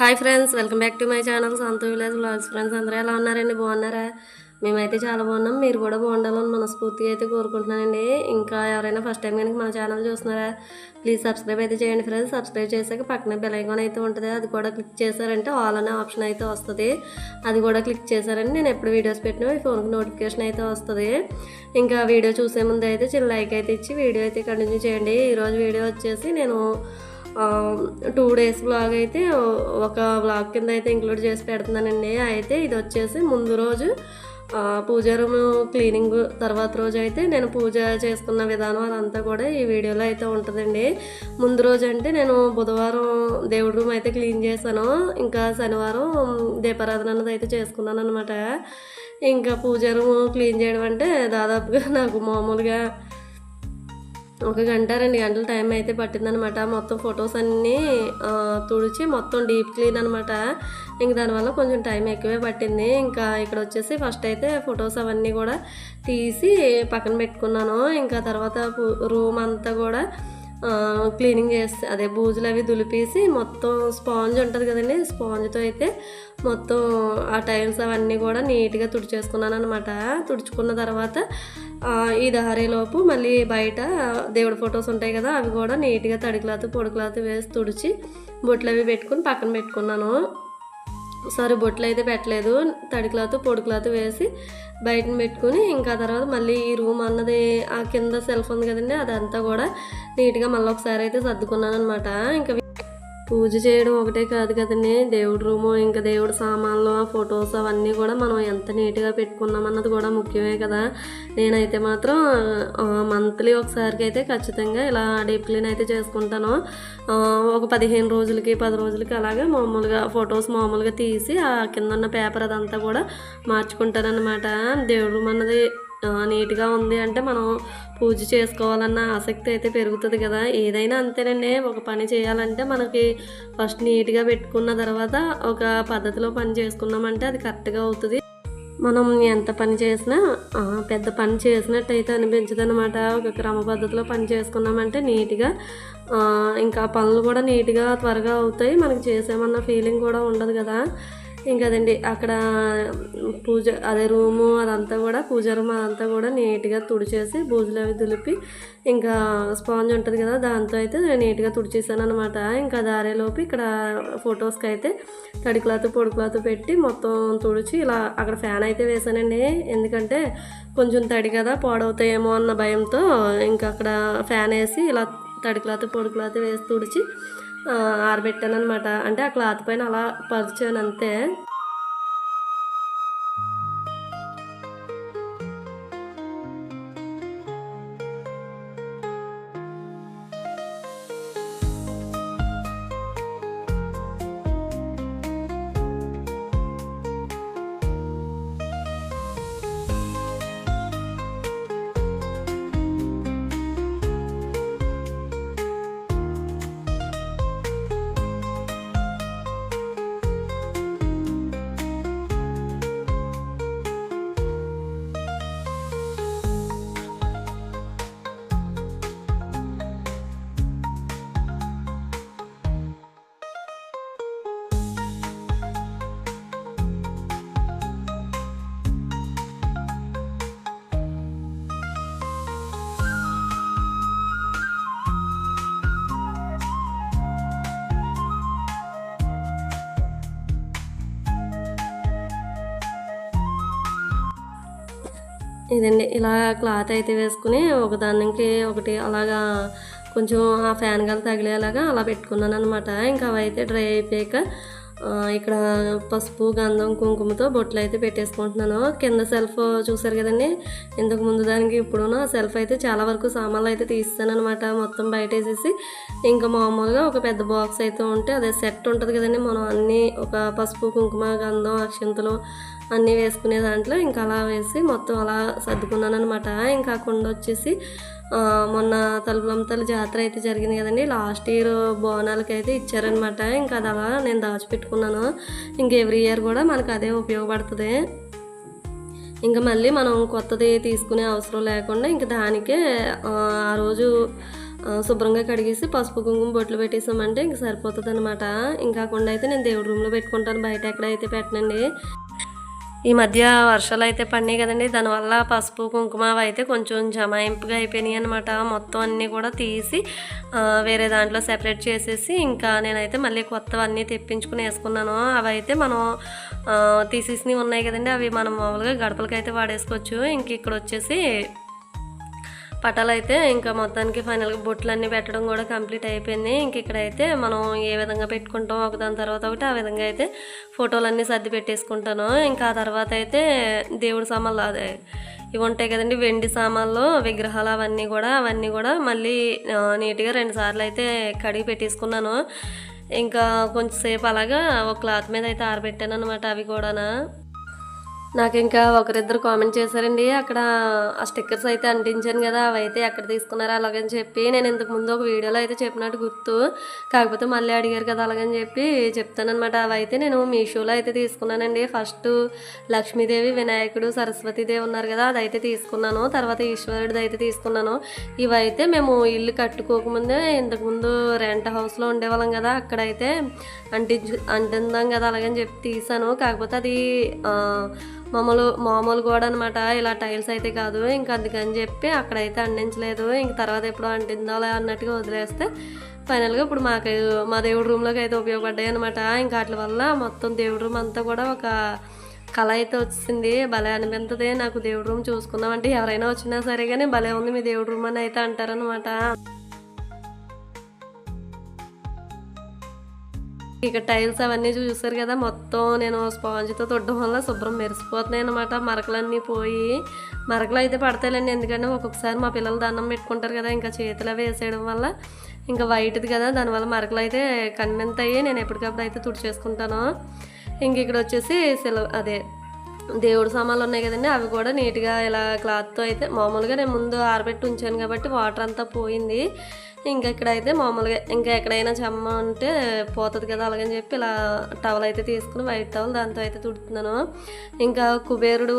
Hi friends, welcome back to my channel Santhu village vlogs. Friends అందరూ ఎలా ఉన్నారండి? బాగున్నారా? మేమైతే చాలా బాగున్నాం. మీరు కూడా బాగుండాలని మనస్ఫూర్తిగా అయితే కోరుకుంటున్నానండి. ఇంకా ఎవరైనా ఫస్ట్ టైం కనుక మా ఛానల్ చూస్తున్నారా, ప్లీజ్ సబ్స్క్రైబ్ అయితే చేయండి ఫ్రెండ్స్. సబ్స్క్రైబ్ చేశాక పక్కన బెల్ ఐకాన్ అయితే ఉంటుంది, అది కూడా క్లిక్ చేశారంటే ఆల్ అనే ఆప్షన్ అయితే వస్తుంది. అది కూడా క్లిక్ చేశారంటే నేను ఎప్పుడు వీడియోస్ పెట్టినా మీ ఫోన్కి నోటిఫికేషన్ అయితే వస్తుంది. ఇంకా వీడియో చూసే ముందు అయితే చిన్న లైక్ అయితే ఇచ్చి వీడియో అయితే కంటిన్యూ చేయండి. ఈరోజు వీడియో వచ్చేసి నేను 2 days బ్లాగ్ అయితే ఒక బ్లాగ్ కింద అయితే ఇంక్లూడ్ చేసి పెడుతున్నానండి. అయితే ఇది వచ్చేసి ముందు రోజు పూజా రూమ్ క్లీనింగ్, తర్వాత రోజు అయితే నేను పూజ చేసుకున్న విధానం అదంతా కూడా ఈ వీడియోలో అయితే ఉంటుందండి. ముందు రోజు అంటే నేను బుధవారం దేవుడి రూమ్ అయితే క్లీన్ చేశాను. ఇంకా శనివారం దీపారాధన అన్నది అయితే చేసుకున్నాను అనమాట. ఇంకా పూజా రూమ్ క్లీన్ చేయడం అంటే దాదాపుగా నాకు మామూలుగా 1 గంట 2 గంటల టైం అయితే పట్టిందనమాట. మొత్తం ఫొటోస్ అన్నీ తుడిచి మొత్తం డీప్ క్లీన్ అనమాట. ఇంక దానివల్ల కొంచెం టైం ఎక్కువే పట్టింది. ఇంకా ఇక్కడ వచ్చేసి ఫస్ట్ అయితే ఫొటోస్ అవన్నీ కూడా తీసి పక్కన పెట్టుకున్నాను. ఇంకా తర్వాత రూమ్ అంతా కూడా క్లీనింగ్ చేసి అదే బూజులు అవి దులిపేసి మొత్తం స్పాంజ్ ఉంటుంది కదండి, స్పాంజ్తో అయితే మొత్తం ఆ టైల్స్ అవన్నీ కూడా నీట్గా తుడిచేసుకున్నాను అనమాట. తుడుచుకున్న తర్వాత ఈ దారిలోపు మళ్ళీ బయట దేవుడి ఫొటోస్ ఉంటాయి కదా, అవి కూడా నీట్గా తడి క్లాత్ పొడి క్లాత్ వేసి తుడిచి బొట్లు అవి పెట్టుకుని పక్కన పెట్టుకున్నాను. బొట్లు అయితే పెట్టలేదు, తడి క్లాత్ పొడి క్లాత్ వేసి బయటను పెట్టుకుని ఇంకా తర్వాత మళ్ళీ ఈ రూమ్ అన్నది ఆ కింద సెల్ఫ్ ఉంది కదండి, అదంతా కూడా నీట్గా మళ్ళీ ఒకసారి అయితే సర్దుకున్నాను అనమాట. ఇంకా పూజ చేయడం ఒకటే కాదు కదండి, దేవుడి రూము ఇంకా దేవుడి సామాన్లు ఫొటోస్ అవన్నీ కూడా మనం ఎంత నీట్గా పెట్టుకున్నాం అన్నది కూడా ముఖ్యమే కదా. నేనైతే మాత్రం మంత్లీ ఒకసారికి అయితే ఖచ్చితంగా ఇలా డీప్ క్లీన్ అయితే చేసుకుంటాను. ఒక 15 రోజులకి 10 రోజులకి అలాగే మామూలుగా ఫొటోస్ మామూలుగా తీసి ఆ కింద ఉన్న పేపర్ అదంతా కూడా మార్చుకుంటానన్నమాట. దేవుడి రూమ్ అన్నది నీట్గా ఉంది అంటే మనం పూజ చేసుకోవాలన్న ఆసక్తి అయితే పెరుగుతుంది కదా. ఏదైనా అంతేనండి, ఒక పని చేయాలంటే మనకి ఫస్ట్ నీట్గా పెట్టుకున్న తర్వాత ఒక పద్ధతిలో పని చేసుకున్నామంటే అది కరెక్ట్గా అవుతుంది. మనం ఎంత పని చేసినా పెద్ద పని చేసినట్టు అయితే అనిపించదు అనమాట. ఒక క్రమ పద్ధతిలో పని చేసుకున్నామంటే నీట్గా ఇంకా పనులు కూడా నీట్గా త్వరగా అవుతాయి, మనకి చేసామన్న ఫీలింగ్ కూడా ఉండదు కదా. ఇంకా అదండి అక్కడ పూజ అదే రూము అదంతా కూడా పూజా రూమ్ అదంతా కూడా నీట్గా తుడిచేసి బూజులు అవి దులిపి ఇంకా స్పాంజ్ ఉంటుంది కదా దాంతో అయితే నీట్గా తుడిచేసాను అనమాట. ఇంకా దారేలోపు ఇక్కడ ఫొటోస్కి అయితే తడి క్లాత్ పొడి క్లాత్ పెట్టి మొత్తం తుడిచి ఇలా అక్కడ ఫ్యాన్ అయితే వేసానండి. ఎందుకంటే కొంచెం తడి కదా పాడవుతాయేమో అన్న భయంతో ఇంకా అక్కడ ఫ్యాన్ వేసి ఇలా తడి క్లాత్ పొడి క్లాత్ వేసి తుడిచి ఆరబెట్టాను అనమాట. అంటే ఆ క్లాత్ పైన అలా పరిచాను అంతే. ఇదండి ఇలా క్లాత్ అయితే వేసుకుని ఒకదానికి ఒకటి అలాగా కొంచెం ఆ ఫ్యాన్ గాలి తగిలేలాగా అలా పెట్టుకున్నాను అనమాట. ఇంకా అవి అయితే డ్రై అయిపోయాక ఇక్కడ పసుపు గంధం కుంకుమతో బొట్లు అయితే పెట్టేసుకుంటున్నాను. కింద సెల్ఫ్ చూసారు కదండి, ఇంతకు ముందు దానికి ఇప్పుడున్న సెల్ఫ్ అయితే చాలా వరకు సామాన్లు అయితే తీస్తాను అనమాట. మొత్తం బయట వేసేసి ఇంకా మామూలుగా ఒక పెద్ద బాక్స్ అయితే ఉంటే అదే సెట్ ఉంటుంది కదండి, మనం అన్నీ ఒక పసుపు కుంకుమ గంధం అక్షంతలు అన్నీ వేసుకునే దాంట్లో ఇంకా అలా వేసి మొత్తం అలా సర్దుకున్నాను అనమాట. ఇంకా కుండ వచ్చేసి మొన్న తలుపులంతల జాతర అయితే జరిగింది కదండి, లాస్ట్ ఇయర్ బోనాలకి అయితే ఇచ్చారనమాట. ఇంకా అది అలా నేను దాచిపెట్టుకున్నాను. ఇంక ఎవ్రీ ఇయర్ కూడా మనకు అదే ఉపయోగపడుతుంది. ఇంకా మళ్ళీ మనం కొత్తది తీసుకునే అవసరం లేకుండా ఇంకా దానికే ఆ రోజు శుభ్రంగా కడిగేసి పసుపు కుంకుమ బొట్లు పెట్టేసామంటే ఇంక సరిపోతుంది అనమాట. ఇంకా కుండ అయితే నేను దేవుడి రూమ్లో పెట్టుకుంటాను, బయట ఎక్కడైతే పెట్టనండి. ఈ మధ్య వర్షాలు అయితే పడినాయి కదండి, దానివల్ల పసుపు కుంకుమ అవి అయితే కొంచెం జమాయింపుగా అయిపోయినాయి అనమాట. మొత్తం అన్నీ కూడా తీసి వేరే దాంట్లో సెపరేట్ చేసేసి ఇంకా నేనైతే మళ్ళీ కొత్తవన్నీ తెప్పించుకుని వేసుకున్నాను. అవి అయితే మనం తీసేసినవి ఉన్నాయి కదండి, అవి మనం మామూలుగా గడపలకైతే వాడేసుకోవచ్చు. ఇంక ఇక్కడ వచ్చేసి పటాలు అయితే ఇంకా మొత్తానికి ఫైనల్గా బొట్లన్నీ పెట్టడం కూడా కంప్లీట్ అయిపోయింది. ఇంక ఇక్కడైతే మనం ఏ విధంగా పెట్టుకుంటాం ఒకదాని తర్వాత ఒకటి ఆ విధంగా అయితే ఫోటోలన్నీ సర్ది పెట్టేసుకుంటాను. ఇంకా ఆ తర్వాత అయితే దేవుడి సామాన్లు అదే ఇవి ఉంటాయి కదండి, వెండి సామాన్లు విగ్రహాలు అవన్నీ కూడా మళ్ళీ నీట్గా 2 సార్లు అయితే కడిగి పెట్టేసుకున్నాను. ఇంకా కొంచెంసేపు అలాగా ఒక క్లాత్ మీద అయితే ఆరబెట్టాను అనమాట. అవి కూడా నాకు ఇంకా ఒకరిద్దరు కామెంట్ చేశారండి, అక్కడ ఆ స్టిక్కర్స్ అయితే అంటించాను కదా అవి అయితే ఎక్కడ తీసుకున్నారా అలాగని చెప్పి. నేను ఇంతకు ముందు ఒక వీడియోలో అయితే చెప్పినట్టు గుర్తు, కాకపోతే మళ్ళీ అడిగారు కదా అలాగని చెప్పి చెప్తానమాట. అవి అయితే నేను మీషోలో అయితే తీసుకున్నానండి. ఫస్ట్ లక్ష్మీదేవి, వినాయకుడు, సరస్వతీదేవి ఉన్నారు కదా అదైతే తీసుకున్నాను, తర్వాత ఈశ్వరుడిది అయితే తీసుకున్నాను. ఇవైతే మేము ఇల్లు కట్టుకోకముందే ఇంతకుముందు రెంట్ హౌస్లో ఉండేవాళ్ళం కదా, అక్కడైతే అంటిందాం కదా అలాగని చెప్పి తీసాను. కాకపోతే అది మామూలు గోడ అనమాట, ఇలా టైల్స్ అయితే కాదు. ఇంకా అందుకని చెప్పి అక్కడైతే అంటించలేదు. ఇంక తర్వాత ఎప్పుడో అంటిందాలే అన్నట్టుగా వదిలేస్తే ఫైనల్గా ఇప్పుడు మా దేవుడి రూమ్లోకి అయితే ఉపయోగపడ్డాయి అనమాట. ఇంకా వాటి వల్ల మొత్తం దేవుడి రూమ్ అంతా కూడా ఒక కళ అయితే వచ్చింది. భలే అనిపిస్తుంది నాకు దేవుడి రూమ్ చూసుకున్నామంటే. ఎవరైనా వచ్చినా సరే కానీ భలే ఉంది మీ దేవుడి రూమ్ అని అయితే అంటారనమాట. ఇక టైల్స్ అవన్నీ చూసారు కదా, మొత్తం నేను స్పాంజ్తో తొట్టడం వల్ల శుభ్రం మెరిసిపోతున్నాయి అనమాట. మరకలన్నీ పోయి, మరకలు అయితే పడతాయిలేండి, ఎందుకంటే ఒక్కొక్కసారి మా పిల్లలు దండం పెట్టుకుంటారు కదా, ఇంకా చేతిలో వేసేయడం వల్ల ఇంకా వైట్ది కదా, దానివల్ల మరకలు అయితే కనిపింతాయి. నేను ఎప్పటికప్పుడు అయితే తుడిచేసుకుంటాను. ఇంక ఇక్కడ వచ్చేసి అదే దేవుడు సామాన్లు ఉన్నాయి కదండి, అవి కూడా నీట్గా ఇలా క్లాత్తో అయితే మామూలుగా నేను ముందు ఆరబెట్టి ఉంచాను కాబట్టి వాటర్ అంతా పోయింది. ఇంకా ఇక్కడైతే మామూలుగా ఇంకా ఎక్కడైనా చెమ్మ ఉంటే పోతుంది కదా అలాగని చెప్పి ఇలా టవల్ అయితే తీసుకుని వైట్ టవల్ దాంతో అయితే తుడుతున్నాను. ఇంకా కుబేరుడు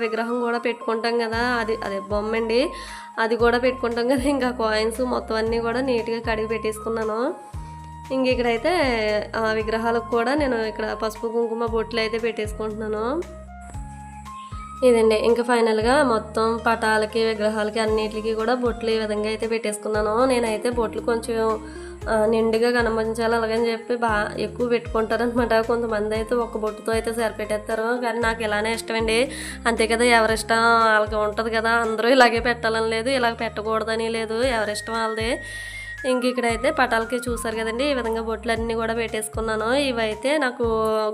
విగ్రహం కూడా పెట్టుకుంటాం కదా, అదే బొమ్మ అండి, అది కూడా పెట్టుకుంటాం కదా. ఇంకా కాయిన్స్ మొత్తం అన్నీ కూడా నీట్గా కడిగి పెట్టేసుకున్నాను. ఇంక ఇక్కడైతే ఆ విగ్రహాలకు కూడా నేను ఇక్కడ పసుపు కుంకుమ బొట్లు అయితే పెట్టేసుకుంటున్నాను. ఇదండి ఇంకా ఫైనల్గా మొత్తం పటాలకి విగ్రహాలకి అన్నిటికి కూడా బొట్లు ఈ విధంగా అయితే పెట్టేసుకున్నాను. నేనైతే బొట్లు కొంచెం నిండుగా కనిపించాలి అలాగని చెప్పి ఎక్కువ పెట్టుకుంటారనమాట. కొంతమంది అయితే ఒక బొట్టుతో అయితే సరిపెట్టేస్తారు, కానీ నాకు ఇలానే ఇష్టం అండి. అంతే కదా, ఎవరిష్టం వాళ్ళకి ఉంటుంది కదా, అందరూ ఇలాగే పెట్టాలని లేదు, ఇలాగ పెట్టకూడదని లేదు, ఎవరిష్టం వాళ్ళది. ఇంక ఇక్కడైతే పటాలకి చూసారు కదండి, ఈ విధంగా బొట్లు అన్నీ కూడా పెట్టేసుకున్నాను. ఇవైతే నాకు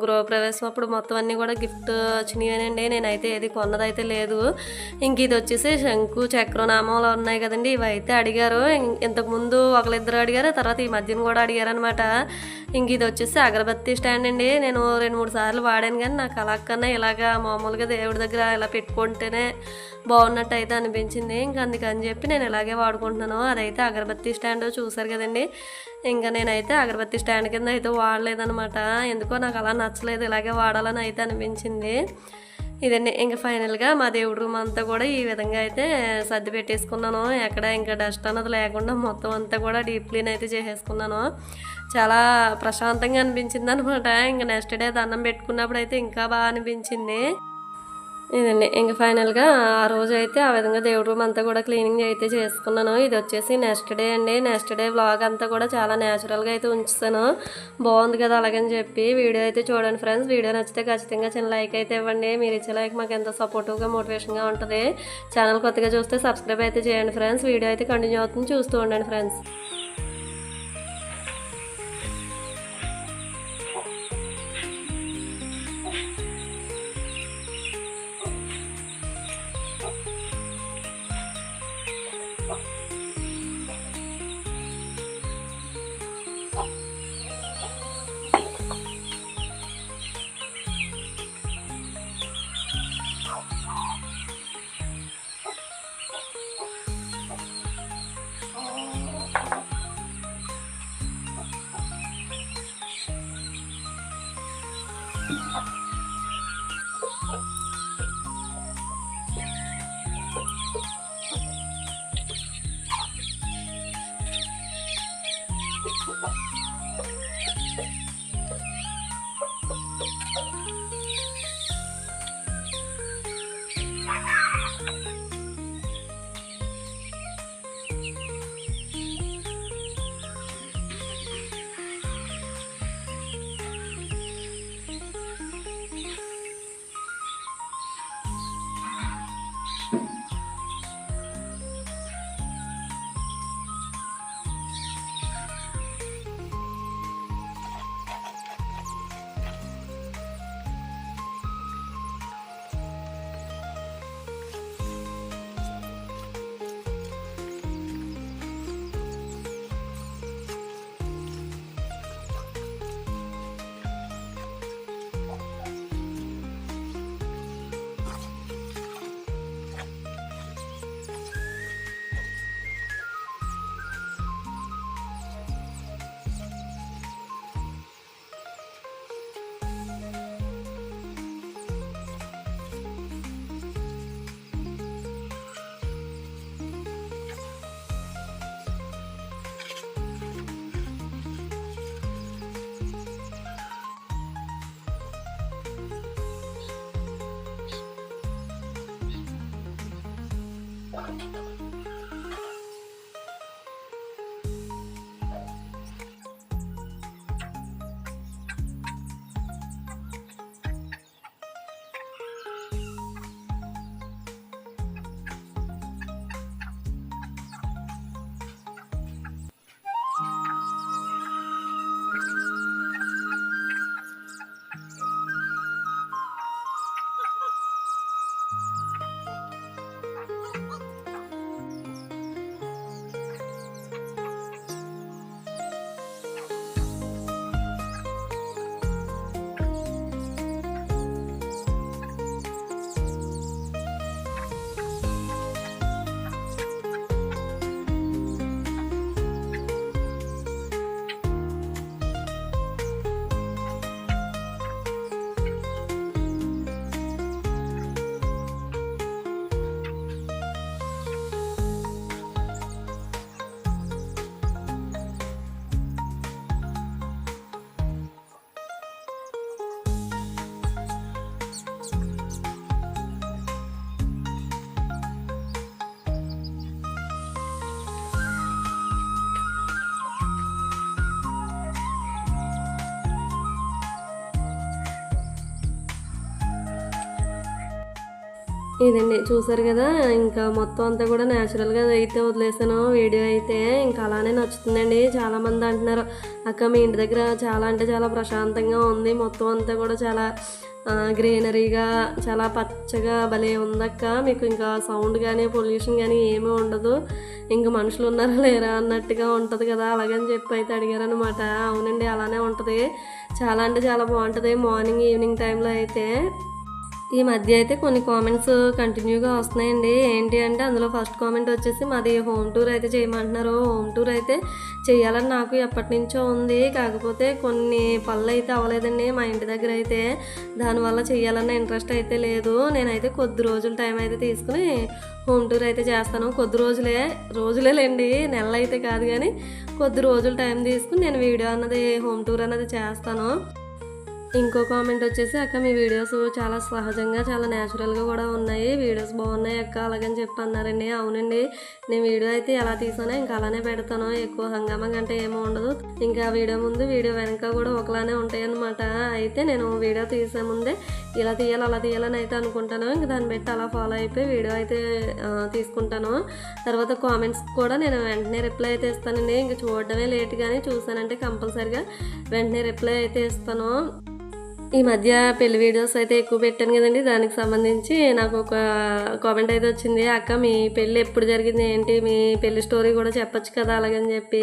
గృహప్రవేశం అప్పుడు మొత్తం అన్నీ కూడా గిఫ్ట్ వచ్చినాయనండి, నేనైతే ఏది కొన్నదైతే లేదు. ఇంక ఇది వచ్చేసి శంకు చక్రనామాలు ఉన్నాయి కదండి, ఇవైతే అడిగారు. ఇంతకుముందు ఒకరిద్దరు అడిగారు, తర్వాత ఈ మధ్యన కూడా అడిగారు అనమాట. ఇంక ఇది వచ్చేసి అగరబత్తి స్టాండ్ అండి, నేను 2-3 సార్లు వాడాను, కానీ నాకు అలా కన్నా ఇలాగా మామూలుగా దేవుడి దగ్గర ఇలా పెట్టుకుంటేనే బాగున్నట్టు అయితే అనిపించింది. ఇంకా అందుకని చెప్పి నేను ఇలాగే వాడుకుంటున్నాను. అదైతే అగరబత్తి స్టాండ్ చూసారు కదండి. ఇంకా నేనైతే అగరబత్తి స్టాండ్ కింద అయితే వాడలేదనమాట, ఎందుకో నాకు అలా నచ్చలేదు, ఇలాగే వాడాలని అయితే అనిపించింది. ఇదండి ఇంకా ఫైనల్గా మా దేవుడి రూమ్ అంతా కూడా ఈ విధంగా అయితే సర్ది పెట్టేసుకున్నాను. ఎక్కడ ఇంకా డస్ట్ అన్నది లేకుండా మొత్తం అంతా కూడా డీప్ క్లీన్ అయితే చేసేసుకున్నాను. చాలా ప్రశాంతంగా అనిపించింది అనమాట. ఇంకా నెక్స్ట్ డే దండం పెట్టుకున్నప్పుడు అయితే ఇంకా బాగా అనిపించింది. ఇదండి ఇంకా ఫైనల్గా ఆ రోజు అయితే ఆ విధంగా దేవుడి రూమ్ అంతా కూడా క్లీనింగ్ అయితే చేసుకున్నాను. ఇది వచ్చేసి నెక్స్ట్ డే అండి. నెక్స్ట్ డే వ్లాగ్ అంతా కూడా చాలా న్యాచురల్గా అయితే ఉంచుతాను, బాగుంది కదా అలాగని చెప్పి. వీడియో అయితే చూడండి ఫ్రెండ్స్, వీడియో నచ్చితే ఖచ్చితంగా చిన్న లైక్ అయితే ఇవ్వండి. మీరు ఇచ్చే లైక్ మాకు ఎంతో సపోర్టివ్గా మోటివేషన్గా ఉంటుంది. ఛానల్ కొత్తగా చూస్తే సబ్స్క్రైబ్ అయితే చేయండి ఫ్రెండ్స్. వీడియో అయితే కంటిన్యూ అవుతుంది, చూస్తూ ఉండండి ఫ్రెండ్స్. ఇదండి చూసారు కదా, ఇంకా మొత్తం అంతా కూడా న్యాచురల్గా అయితే వదిలేసాను. వీడియో అయితే ఇంకా అలానే నచ్చుతుందండి. చాలామంది అంటున్నారు, అక్క మీ ఇంటి దగ్గర చాలా అంటే చాలా ప్రశాంతంగా ఉంది, మొత్తం అంతా కూడా చాలా గ్రీనరీగా చాలా పచ్చగా భలే ఉందక్క, మీకు ఇంకా సౌండ్ కానీ పొల్యూషన్ కానీ ఏమీ ఉండదు, ఇంకా మనుషులు ఉన్నారా లేరా అన్నట్టుగా ఉంటుంది కదా అలాగని చెప్పి అయితే అడిగారనమాట. అవునండి అలానే ఉంటుంది, చాలా అంటే చాలా బాగుంటుంది మార్నింగ్ ఈవినింగ్ టైంలో అయితే. ఈ మధ్య అయితే కొన్ని కామెంట్స్ కంటిన్యూగా వస్తున్నాయండి. ఏంటి అంటే అందులో ఫస్ట్ కామెంట్ వచ్చేసి మాది హోమ్ టూర్ అయితే చేయమంటున్నారు. హోమ్ టూర్ అయితే చేయాలని నాకు ఎప్పటి నుంచో ఉంది, కాకపోతే కొన్ని పనులు అయితే అవ్వలేదండి మా ఇంటి దగ్గర అయితే, దానివల్ల చేయాలన్న ఇంట్రెస్ట్ అయితే లేదు. నేనైతే కొద్ది రోజులు టైం అయితే తీసుకుని హోమ్ టూర్ అయితే చేస్తాను. కొద్ది రోజులేండి, నెలలు అయితే కాదు, కానీ కొద్ది రోజులు టైం తీసుకుని నేను వీడియో అన్నది హోమ్ టూర్ అన్నది చేస్తాను. ఇంకో కామెంట్ వచ్చేసి, అక్క మీ వీడియోస్ చాలా సహజంగా చాలా న్యాచురల్గా కూడా ఉన్నాయి, వీడియోస్ బాగున్నాయి అక్క అలాగని చెప్పి అన్నారండి. అవునండి, నేను వీడియో అయితే ఎలా తీసానో ఇంకా అలానే పెడతాను, ఎక్కువ హంగామా గంటే ఏమో ఉండదు. ఇంకా వీడియో ముందు వీడియో వెనక కూడా ఒకలానే ఉంటాయి అన్నమాట. అయితే నేను వీడియో తీసే ముందే ఇలా తీయాలి అలా తీయాలని అయితే అనుకుంటాను, ఇంకా దాన్ని బట్టి అలా ఫాలో అయిపోయి వీడియో అయితే తీసుకుంటాను. తర్వాత కామెంట్స్ కూడా నేను వెంటనే రిప్లై అయితే ఇస్తానండి. ఇంకా చూడడమే లేట్ కానీ చూసానంటే కంపల్సరిగా వెంటనే రిప్లై అయితే ఇస్తాను. ఈ మధ్య పెళ్లి వీడియోస్ అయితే ఎక్కువ పెట్టాను కదండి, దానికి సంబంధించి నాకు ఒక కామెంట్ అయితే వచ్చింది, అక్క మీ పెళ్ళి ఎప్పుడు జరిగింది ఏంటి, మీ పెళ్లి స్టోరీ కూడా చెప్పొచ్చు కదా అలాగని చెప్పి.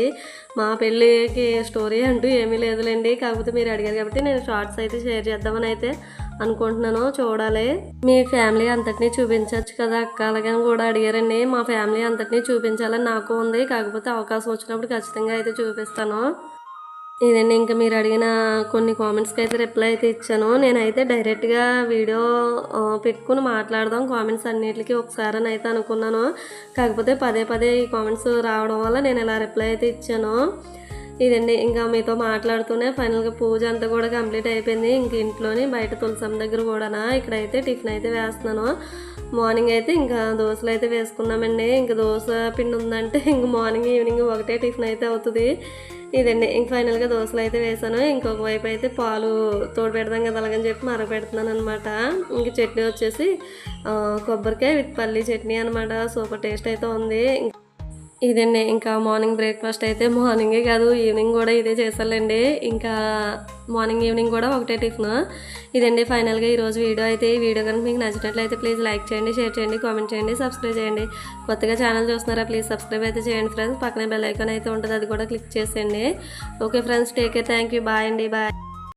మా పెళ్ళికి స్టోరీ అంటూ ఏమీ లేదులేండి, కాకపోతే మీరు అడిగారు కాబట్టి నేను షార్ట్స్ అయితే షేర్ చేద్దామని అయితే అనుకుంటున్నాను. చూడాలి, మీ ఫ్యామిలీ అంతటినీ చూపించవచ్చు కదా అక్క అలాగని కూడా అడిగారండి. మా ఫ్యామిలీ అంతటినీ చూపించాలని నాకు ఉంది, కాకపోతే అవకాశం వచ్చినప్పుడు ఖచ్చితంగా అయితే చూపిస్తాను. ఇదండి, ఇంకా మీరు అడిగిన కొన్ని కామెంట్స్కి అయితే రిప్లై అయితే ఇచ్చాను. నేనైతే డైరెక్ట్గా వీడియో పెట్టుకుని మాట్లాడదాం కామెంట్స్ అన్నిటికీ ఒకసారి అని అయితే అనుకున్నాను, కాకపోతే పదే పదే ఈ కామెంట్స్ రావడం వల్ల నేను ఇలా రిప్లై అయితే ఇచ్చాను. ఇదండి, ఇంకా మీతో మాట్లాడుతూనే ఫైనల్గా పూజ అంతా కూడా కంప్లీట్ అయిపోయింది. ఇంక ఇంట్లోని బయట తులసమ్మ దగ్గర కూడా ఇక్కడైతే టిఫిన్ అయితే వేస్తున్నాను. మార్నింగ్ అయితే ఇంకా దోశలు అయితే వేసుకున్నామండి. ఇంకా దోశ పిండి ఉందంటే ఇంక మార్నింగ్ ఈవినింగ్ ఒకటే టిఫిన్ అయితే అవుతుంది. ఇదండి, ఇంక ఫైనల్గా దోశలు అయితే వేసాను. ఇంకొక వైపు అయితే పాలు తోడు పెడదాం కదా అలాగని చెప్పి మరగపెడుతున్నాను అనమాట. ఇంక చట్నీ వచ్చేసి కొబ్బరికాయ విత్ పల్లీ చట్నీ అనమాట, సూపర్ టేస్ట్ అయితే ఉంది. ఇదండి, ఇంకా మార్నింగ్ బ్రేక్ఫాస్ట్ అయితే మార్నింగే కాదు ఈవినింగ్ కూడా ఇదే చేసాలండి. ఇంకా మార్నింగ్ ఈవినింగ్ కూడా ఒకటే టిఫిన్. ఇదండి ఫైనల్గా ఈరోజు వీడియో అయితే. ఈ వీడియో కనుక మీకు నచ్చినట్లయితే ప్లీజ్ లైక్ చేయండి, షేర్ చేయండి, కామెంట్ చేయండి, సబ్స్క్రైబ్ చేయండి. కొత్తగా ఛానల్ చూస్తున్నారా ప్లీజ్ సబ్స్క్రైబ్ అయితే చేయండి ఫ్రెండ్స్. పక్కనే బెల్ ఐకాన్ అయితే ఉంటుంది, అది కూడా క్లిక్ చేసేయండి. Okay friends, take care, thank you, bye అండి, బాయ్.